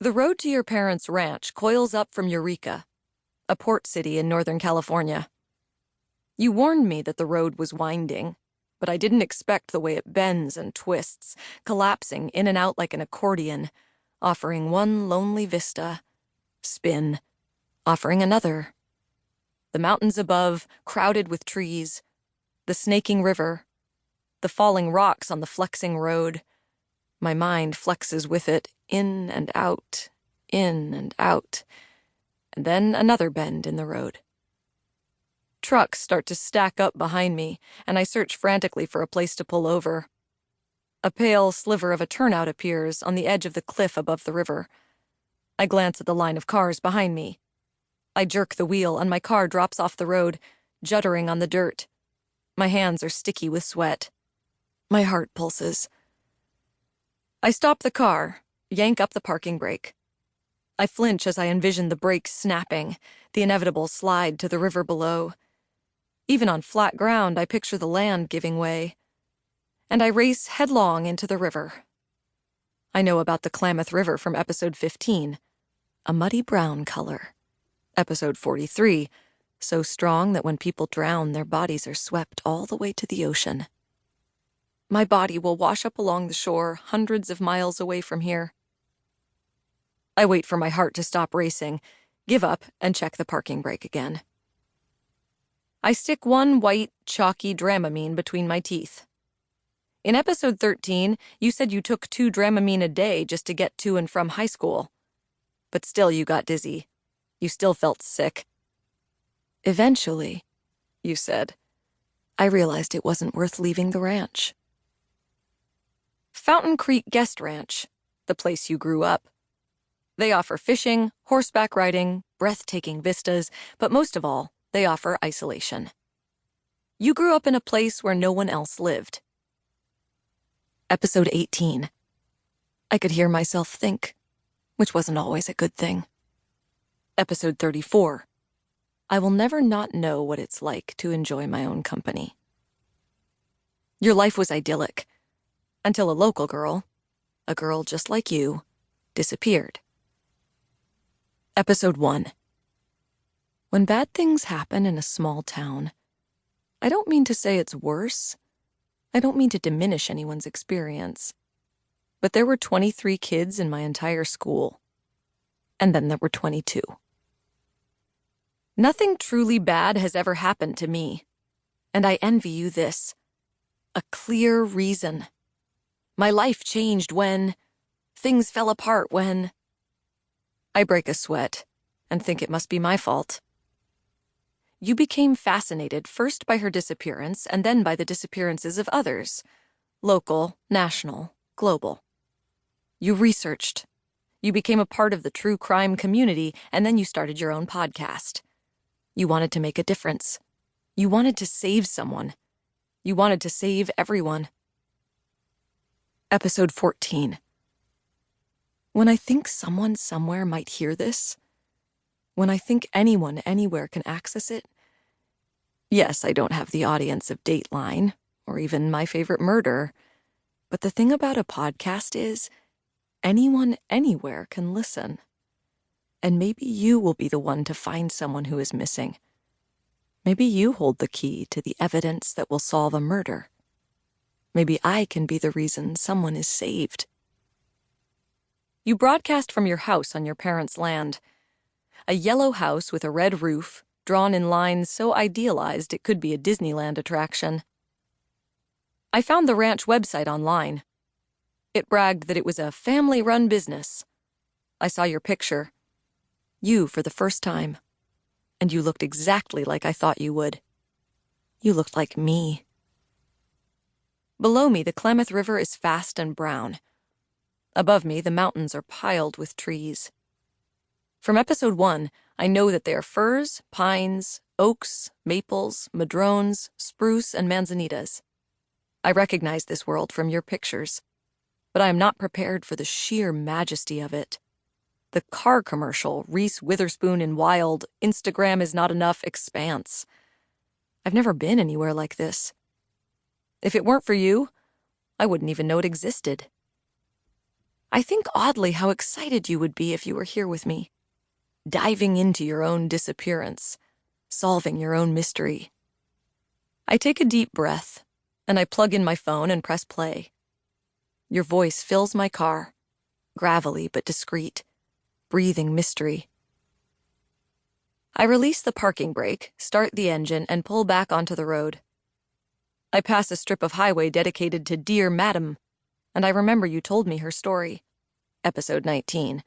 The road to your parents' ranch coils up from Eureka, a port city in Northern California. You warned me that the road was winding, but I didn't expect the way it bends and twists, collapsing in and out like an accordion, offering one lonely vista, spin, offering another. The mountains above, crowded with trees, the snaking river, the falling rocks on the flexing road. My mind flexes with it, in and out, and then another bend in the road. Trucks start to stack up behind me, and I search frantically for a place to pull over. A pale sliver of a turnout appears on the edge of the cliff above the river. I glance at the line of cars behind me. I jerk the wheel, and my car drops off the road, juddering on the dirt. My hands are sticky with sweat. My heart pulses. I stop the car, yank up the parking brake. I flinch as I envision the brakes snapping, the inevitable slide to the river below. Even on flat ground, I picture the land giving way. And I race headlong into the river. I know about the Klamath River from episode 15, a muddy brown color. Episode 43, so strong that when people drown, their bodies are swept all the way to the ocean. My body will wash up along the shore, hundreds of miles away from here. I wait for my heart to stop racing, give up, and check the parking brake again. I stick one white, chalky Dramamine between my teeth. In episode 13, you said you took 2 Dramamine a day just to get to and from high school. But still you got dizzy. You still felt sick. Eventually, you said, I realized it wasn't worth leaving the ranch. Fountain Creek Guest Ranch, the place you grew up. They offer fishing, horseback riding, breathtaking vistas, but most of all, they offer isolation. You grew up in a place where no one else lived. Episode 18. I could hear myself think, which wasn't always a good thing. Episode 34. I will never not know what it's like to enjoy my own company. Your life was idyllic, until a local girl, a girl just like you, disappeared. Episode 1. When bad things happen in a small town, I don't mean to say it's worse. I don't mean to diminish anyone's experience. But there were 23 kids in my entire school. And then there were 22. Nothing truly bad has ever happened to me. And I envy you this. A clear reason. My life changed when... things fell apart when... I break a sweat and think it must be my fault. You became fascinated first by her disappearance and then by the disappearances of others. Local, national, global. You researched. You became a part of the true crime community, and then you started your own podcast. You wanted to make a difference. You wanted to save someone. You wanted to save everyone. Episode 14. When I think someone somewhere might hear this, when I think anyone anywhere can access it, yes, I don't have the audience of Dateline, or even My Favorite Murder, but the thing about a podcast is, anyone anywhere can listen. And maybe you will be the one to find someone who is missing. Maybe you hold the key to the evidence that will solve a murder. Maybe I can be the reason someone is saved. You broadcast from your house on your parents' land. A yellow house with a red roof, drawn in lines so idealized it could be a Disneyland attraction. I found the ranch website online. It bragged that it was a family-run business. I saw your picture. You for the first time. And you looked exactly like I thought you would. You looked like me. Below me, the Klamath River is fast and brown. Above me, the mountains are piled with trees. From episode 1, I know that they are firs, pines, oaks, maples, madrones, spruce, and manzanitas. I recognize this world from your pictures, but I am not prepared for the sheer majesty of it. The car commercial, Reese Witherspoon in wild, Instagram is not enough expanse. I've never been anywhere like this. If it weren't for you, I wouldn't even know it existed. I think oddly how excited you would be if you were here with me, diving into your own disappearance, solving your own mystery. I take a deep breath, and I plug in my phone and press play. Your voice fills my car, gravelly but discreet, breathing mystery. I release the parking brake, start the engine, and pull back onto the road. I pass a strip of highway dedicated to Dear Madam, and I remember you told me her story. Episode 19.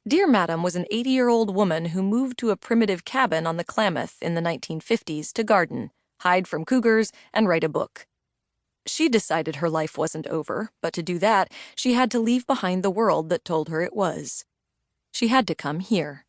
Dear Madam was an 80-year-old woman who moved to a primitive cabin on the Klamath in the 1950s to garden, hide from cougars, and write a book. She decided her life wasn't over, but to do that, she had to leave behind the world that told her it was. She had to come here.